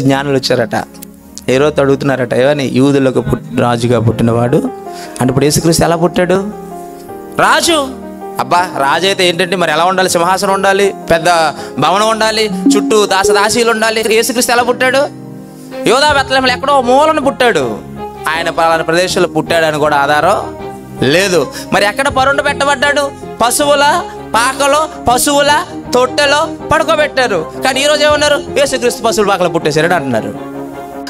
జ్ఞానులు వచ్చారట, హేరోదు అడుగుతున్నారట, ఏమని? యూదులకు రాజుగా పుట్టినవాడు అంటే ఇప్పుడు యేసుక్రీస్తు ఎలా పుట్టాడు? రాజు. అబ్బా, రాజు అయితే ఏంటంటే మరి ఎలా ఉండాలి? సింహాసనం ఉండాలి, పెద్ద భవనం ఉండాలి, చుట్టూ దాసదాసీలు ఉండాలి. యేసుక్రీస్తు ఎలా పుట్టాడు? యోధా బెత్లెహేములో ఎక్కడో మూలను పుట్టాడు. ఆయన పలానా ప్రదేశంలో పుట్టాడని కూడా ఆధారం లేదు. మరి ఎక్కడ పరుండ పెట్టబడ్డాడు? పశువుల పాకలో, పశువుల తొట్టెలో పడుకోబెట్టారు. కానీ ఈరోజు ఏమన్నారు? యేసుక్రీస్తు పశువుల పాకలో పుట్టేశారని అంటున్నారు.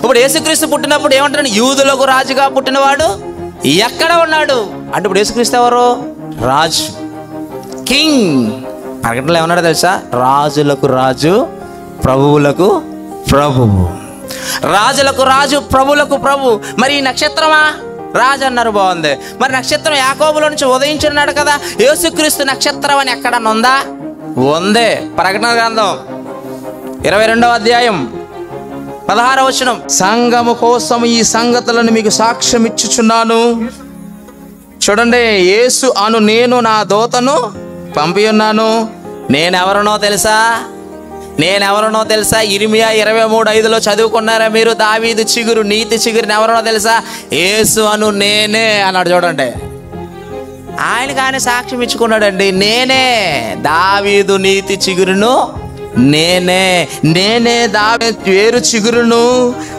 ఇప్పుడు యేసుక్రీస్తు పుట్టినప్పుడు ఏమంటారు? యూదులకు రాజుగా పుట్టినవాడు ఎక్కడ ఉన్నాడు అంటే ఇప్పుడు యేసుక్రీస్తు ఎవరు? రాజు, కింగ్. ప్రకటనలో ఏమన్నాడో తెలుసా? రాజులకు రాజు, ప్రభువులకు ప్రభువు. రాజులకు రాజు, ప్రభువులకు ప్రభు. మరి ఈ నక్షత్రమా? రాజు అన్నారు, బాగుంది. మరి నక్షత్రం యాకోబులో నుంచి ఉదయించున్నాడు కదా, యేసుక్రీస్తు నక్షత్రం అని ఎక్కడన్నా ఉందా? ఉందే. ప్రకటన గ్రంథం 22వ అధ్యాయం 16వ వచనం, సంఘము కోసం ఈ సంగతులను మీకు సాక్ష్యం ఇచ్చుచున్నాను. చూడండి, యేసు అను నేను నా దూతను పంపి ఉన్నాను. నేనెవరనో తెలుసా? ఇర్మియా 23:5 చదువుకున్నారా మీరు? దావీదు చిగురు, నీతి చిగురుని ఎవరనో తెలుసా? యేసు అను నేనే అన్నాడు. చూడండి, ఆయనకు ఆయన సాక్ష్యం ఇచ్చుకున్నాడండి. నేనే దావీదు నీతి చిగురును, నేనే దావీదు వేరు చిగురును,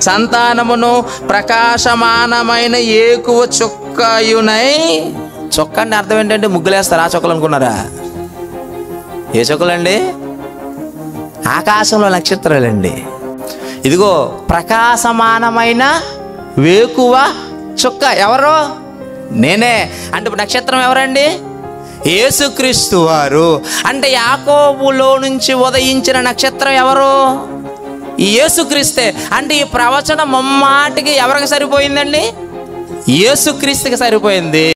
సంతానమును, ప్రకాశమానమైన ఏకువ చుక్కయునై. చుక్క అంటే అర్థం ఏంటంటే ముగ్గులేస్తారు ఆ చుక్కలు అనుకున్నారా? ఏ చుక్కలండి? ఆకాశంలో నక్షత్రాలండి. ఇదిగో ప్రకాశమానమైన వేకువ చుక్క. ఎవరు? నేనే. అంటే ఇప్పుడు నక్షత్రం ఎవరండి? యేసుక్రీస్తు వారు. అంటే యాకోబులో నుంచి ఉదయించిన నక్షత్రం ఎవరు? యేసుక్రీస్తే. అంటే ఈ ప్రవచనం ముమ్మాటికి ఎవరికి సరిపోయిందండి? యేసుక్రీస్తుకి సరిపోయింది.